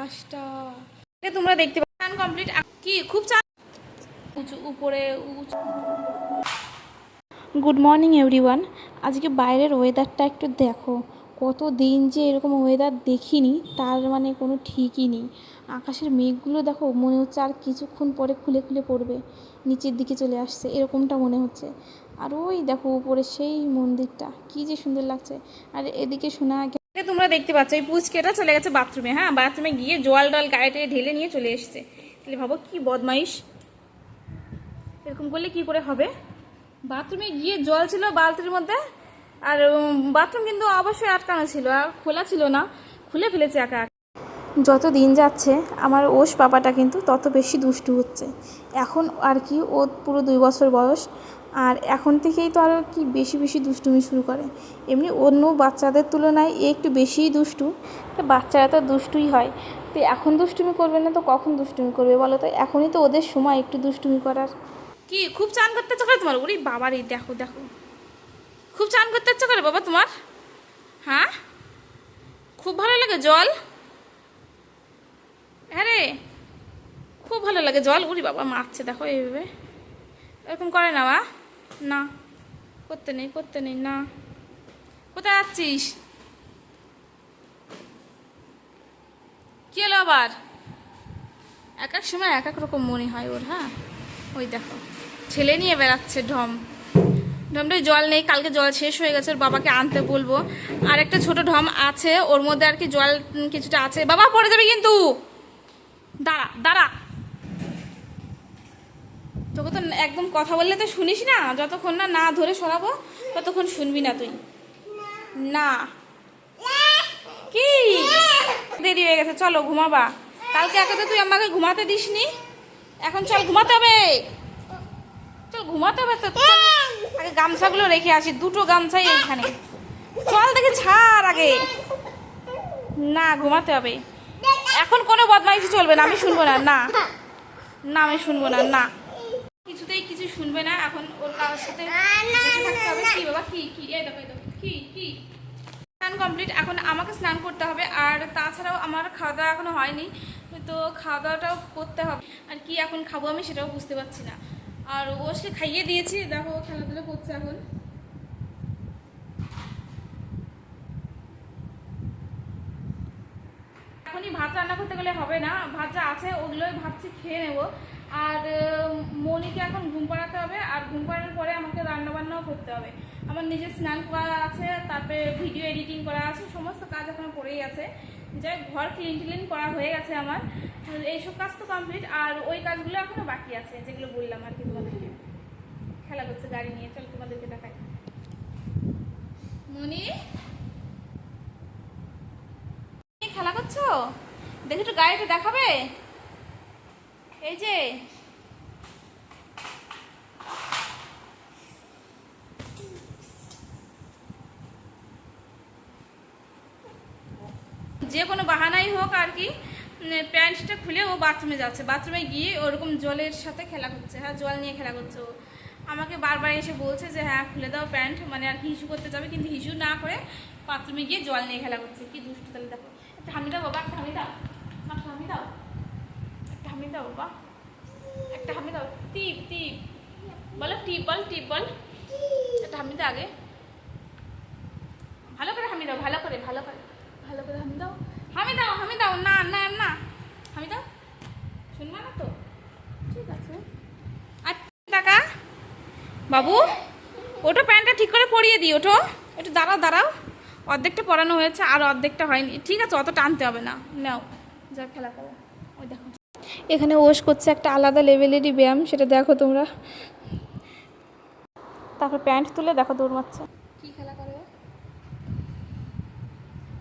আকাশটা তোমরা দেখতে পাচ্ছ। চান কমপ্লিট কি খুব চান উঁচু উপরে উঁচু। Good morning everyone. আজকে বাইরের ওয়েদারটা একটু দেখো, কত দিন যে এরকম ওয়েদার দেখিনি, তার মানে কোনো ঠিকই নেই। আকাশের মেঘগুলো দেখো, মনে হচ্ছে আর কিছুক্ষণ পরে খুলে খুলে পড়বে, নিচের দিকে চলে আসছে এরকমটা মনে হচ্ছে। আর ওই দেখো উপরে সেই মন্দিরটা কি যে সুন্দর লাগছে। আর এদিকে শোনা তোমরা দেখতে পাচ্ছ এই পুচকেটা চলে গেছে বাথরুমে। হ্যাঁ, বাথরুমে গিয়ে জল টল গায়ে ঢেলে নিয়ে চলে এসছে। তাহলে ভাবো কি বদমাইশ, এরকম করলে কি করে হবে। বাথরুমে গিয়ে জল ছিল বালতির মধ্যে, আর বাথরুম কিন্তু অবশ্যই আটকানো ছিল, আর খোলা ছিল না, খুলে ফেলেছে একা। যত দিন যাচ্ছে আমার ওষ পাপাটা কিন্তু তত বেশি দুষ্টু হচ্ছে। এখন আর কি ও পুরো 2 বছর বয়স, আর এখন থেকেই তো আরও কি বেশি বেশি দুষ্টুমি শুরু করে। এমনি অন্য বাচ্চাদের তুলনায় এ একটু বেশিই দুষ্টু। তো বাচ্চারা তো দুষ্টুই হয়, তো এখন দুষ্টুমি করবে না তো কখন দুষ্টুমি করবে বলো তো? এখনই তো ওদের সময় একটু দুষ্টুমি করার। কি খুব চান করতে ইচ্ছা করে তোমার? ওরে বাবা রে, দেখো দেখো, খুব চান করতে ইচ্ছা করে বাবা তোমার? হ্যাঁ, খুব ভালো লাগে জল? হ্যাঁ রে, খুব ভালো লাগে জল। উরি বাবা মারছে দেখো এইভাবে, এরকম করে না বা না, করতে নেই করতে নেই না। কোথায় যাচ্ছিস? কি হলো আবার? এক এক সময় এক এক রকম মনে হয় ওর। হ্যাঁ, ওই দেখো ছেলে নিয়ে বেড়াচ্ছে ঢম ঢমটাই। জল নেই, কালকে জল শেষ হয়ে গেছে, ওর বাবাকে আনতে বলবো। আর একটা ছোট ঢম আছে, ওর মধ্যে আর কি জল কিছুটা আছে। বাবা পড়ে যাবে কিন্তু, দাঁড়া দাঁড়া। তোকে তো একদম কথা বললে তো শুনিস না, যতক্ষণ না না ধরে সরাবো ততক্ষণ শুনবি না তুই। না কি দেরি হয়ে গেছে, চলো ঘুমাবা। কালকে একে তো তুই আমাকে ঘুমাতে দিসনি, এখন চল ঘুমাতে হবে। চল ঘুমাতে হবে তো, আগে গামছাগুলো রেখে আসি, 2টো গামছাই এইখানে। চল দেখে ছাড় আগে। না ঘুমাতে হবে এখন, কোনো বদমাইশি চলবে না, আমি শুনবো না। না না আমি শুনবো না, না কিছুতেই কিছু শুনবে না এখন। ওর কারোর সাথে থাকতে হবে। কি বাবা কি কি এই দেখো কি কি। স্নান কমপ্লিট, এখন আমাকে স্নান করতে হবে। আর তাছাড়াও আমার খাওয়া দাওয়া এখনো হয়নি, তো খাওয়া দাওয়াটাও করতে হবে। আর কি এখন খাবো আমি সেটাও বুঝতে পারছি না। আর ওকে খাইয়ে দিয়েছি, দেখো খেলাধুলা করছে এখন। এখনই ভাত রান্না করতে গেলে হবে না, ভাত যা আছে ওগুলোই ভাবছি খেয়ে নেব। আর মনিকে এখন ঘুম পাড়াতে হবে, আর ঘুম পাড়ানোর পরে আমাকে রান্নাবান্নাও করতে হবে। আমার নিজের স্নান করা আছে, তারপরে ভিডিও এডিটিং করা আছে, সমস্ত কাজ এখনো পড়েই আছে। যাই ঘর ক্লিন করা হয়ে গেছে আমার, এইসব কাজ তো কমপ্লিট। আর ওই কাজগুলো এখনো বাকি আছে, যেগুলো বললাম আর কি তোমাদেরকে। খেলা করছে গাড়ি নিয়ে, চল তোমাদেরকে দেখাই। মনি খেলা করছো, দেখি একটু গাড়িটা দেখাবে। এই যে যে কোনো বাহানাই হোক আর কি, প্যান্টটা খুলে ও বাথরুমে যাচ্ছে, বাথরুমে গিয়ে ওরকম জলের সাথে খেলা করছে। হ্যাঁ, জল নিয়ে খেলা করছে ও। আমাকে বারবার এসে বলছে যে হ্যাঁ খুলে দাও প্যান্ট, মানে আর কি হিসু করতে যাবে, কিন্তু হিসু না করে বাথরুমে গিয়ে জল নিয়ে খেলা করছে। কি দুষ্টু। তাহলে দেখো, একটা হামি দাও বাবা, একটা হামি দাও, একটা হামি দাও, একটা হামি দাও বাবা, একটা হামি দাও। টিপ টিপ বলো, টিপ বল, টিপ বল। একটা হামি দাও আগে, ভালো করে হামি দাও, ভালো করে ভালো করে ভালো করে হামি দাও, হামি দাও, হামি দাও। না না না, হামি দাও। শুনবা না তো, ঠিক আছে। আচ্ছা টাকা বাবু, ওটা প্যান্টটা ঠিক করে পরিয়ে দিই। ওঠো একটু, দাঁড়াও দাঁড়াও, অর্ধেকটা পরানো হয়েছে আর অর্ধেকটা হয়নি, ঠিক আছে, অত টানতে হবে না। নাও যা খেলা করো। ওই দেখো এখানে ওশ করছে একটা আলাদা লেভেলেরই ব্যায়াম, সেটা দেখো তোমরা। তারপর প্যান্ট তুলে দেখো দৌড় মারছে। কি খেলা করে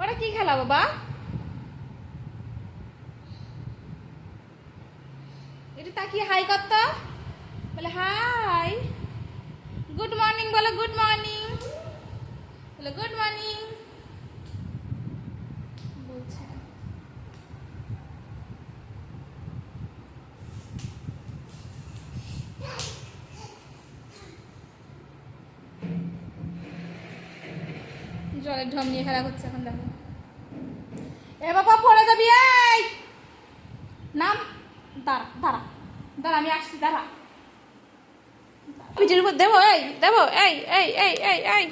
ওরা? কি খেলা বাবা? এটা তাকিয়ে হাই করতো, বলে হাই। গুড মর্নিং বলো, গুড মর্নিং বলো, গুড মর্নিং বলছে। জলের ঢম নিয়ে খেলা করছে এখন, দেখো। এ বাবা পড়ে যাবি, এই নাম। দাঁড়া দাঁড়া দাঁড়া, আমি আসছি, দাঁড়া। পিঠের উপর দেবো, এই দেবো, এই এই এই এই এই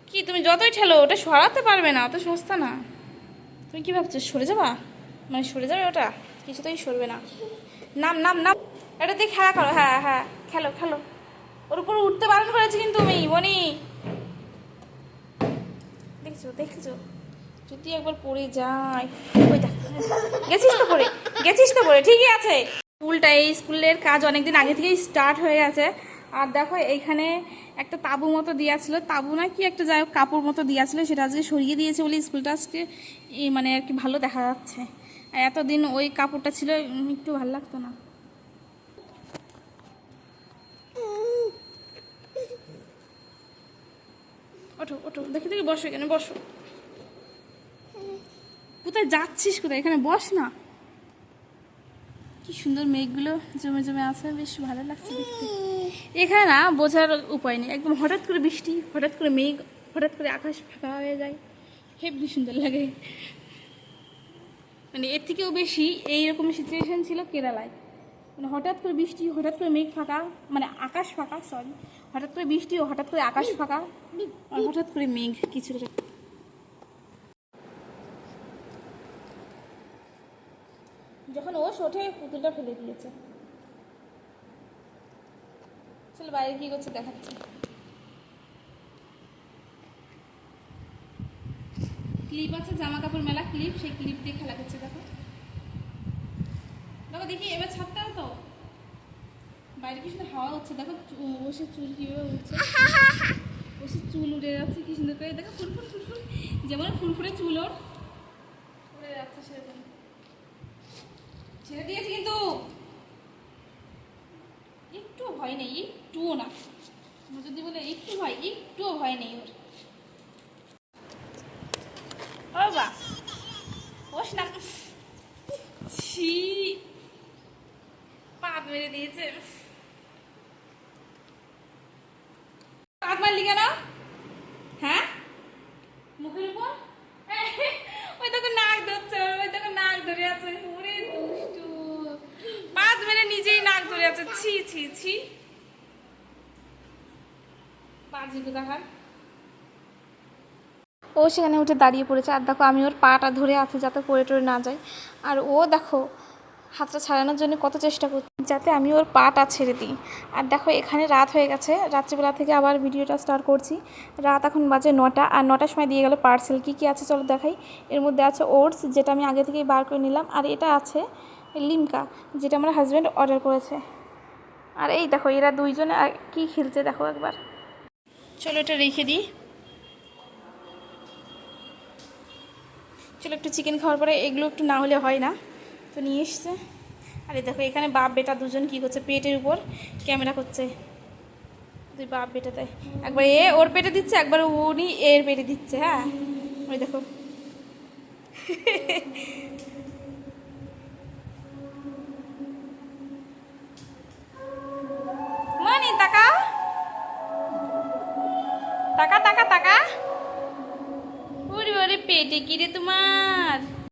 কি তুমি যতই ঠেলো ওটা সরাতে পারবে না, অত সস্তা না। তুমি কি ভাবছো সরে যাবা, মানে সরে যাবে ওটা? কিছুতেই সরবে না। নাম নাম নাম, এটা দিয়ে খেলা করো, হ্যাঁ হ্যাঁ খেলো খেলো। ওর উপর উঠতে বারণ করেছি কিন্তু তুমি বনি, দেখছো দেখছো, যদি একবার পড়ে যায়। ওই দেখ, গেছিস তো পড়ে, গেছিস তো পড়ে, ঠিকই আছে। স্কুলটা, এই স্কুলের কাজ অনেকদিন আগে থেকেই স্টার্ট হয়ে গেছে। আর দেখো এইখানে একটা তাবু মতো দিয়েছিল, তাবু না কি একটা যাই হোক কাপড় মতো দিয়েছিল, সেটা আজকে সরিয়ে দিয়েছে বলে স্কুলটা আজকে মানে আর কি ভালো দেখা যাচ্ছে। এতদিন ওই কাপড়টা ছিল, একটু ভালো লাগতো না। ওঠো ওঠো, দেখে দেখে বসো, এখানে বসো। কোথায় যাচ্ছিস, কোথায়, এখানে বস না। কি সুন্দর মেঘগুলো জমে জমে আছে, বেশ ভালো লাগছে দেখতে। এখানে না বোঝার উপায় নেই, একদম হঠাৎ করে বৃষ্টি, হঠাৎ করে মেঘ, হঠাৎ করে আকাশ ফাঁকা হয়ে যায়, হেবি সুন্দর লাগে। মানে এর থেকেও বেশি এইরকম সিচুয়েশন ছিল কেরালায়। মানে হঠাৎ করে বৃষ্টি, হঠাৎ করে মেঘ ফাঁকা, মানে আকাশ ফাঁকা, সরি, হঠাৎ করে বৃষ্টি ও হঠাৎ করে আকাশ ফাঁকা, আর হঠাৎ করে মেঘ কিছুটা। যখন ওষ ওঠে পুতুলটা ফেলে দিয়েছে। চলো বাইরে কি করছে দেখাচ্ছে। ক্লিপ আছে, জামা কাপড় মেলা ক্লিপ, সেই ক্লিপ দিয়ে খেলা করছে। দেখো দেখো, দেখি এবার ছাড়তেও তো বাইরে কি সুন্দর হাওয়া হচ্ছে। দেখো বসে চুল কিভাবে উঠছে, বসে চুল উড়ে যাচ্ছে কি সুন্দর করে। দেখো ফুলফুল ফুলফুল, যেমন ফুলফুলে চুল ওর উড়ে যাচ্ছে সেরকম। ছেড়ে দিয়েছি কিন্তু একটু ভয় নেই, একটুও না। যদি বলে একটু ভয়, একটুও ভয় নেই ওর। ও বা বস না, ছি, পাত মেরে দিয়েছে। পাত মারলি কেন? হ্যাঁ, মুখের উপর। ওই দেখো নাক ধরছে, ওই দেখো নাক ধরে আছে। ওরে দুষ্টু, পাত মেরে নিজেই নাক ধরে আছে। ছি ছি ছি, বাজি কোথাকার। ও সেখানে উঠে দাঁড়িয়ে পড়েছে, আর দেখো আমি ওর পাটা ধরে আছে যাতে পড়ে টরে না যায়। আর ও দেখো হাতটা ছাড়ানোর জন্য কত চেষ্টা করছে যাতে আমি ওর পাটা ছেড়ে দিই। আর দেখো এখানে রাত হয়ে গেছে, রাত্রিবেলা থেকে আবার ভিডিওটা স্টার্ট করছি। রাত এখন বাজে 9টা, আর 9টার সময় দিয়ে গেল পার্সেল। কী কী আছে চলো দেখাই। এর মধ্যে আছে ওটস, যেটা আমি আগে থেকেই বার করে নিলাম, আর এটা আছে লিমকা, যেটা আমার হাজব্যান্ড অর্ডার করেছে। আর এই দেখো এরা দুইজনে কী খেলছে দেখো একবার। চলো এটা রেখে দিই। চলো একটু চিকেন খাওয়ার পরে এগুলো একটু না হলে হয় না, তো নিয়ে এসছে। আরে দেখো এখানে বাপ বেটা দুজন কী করছে, পেটের উপর ক্যামেরা করছে। দুই বাপ বেটা দেয়, একবার এ ওর পেটে দিচ্ছে, একবার উনি এর পেটে দিচ্ছে। হ্যাঁ ওই দেখো। মানি টাকা, টাকা টাকা টাকা, ওরে ওরে পেটে কি রে তোমার?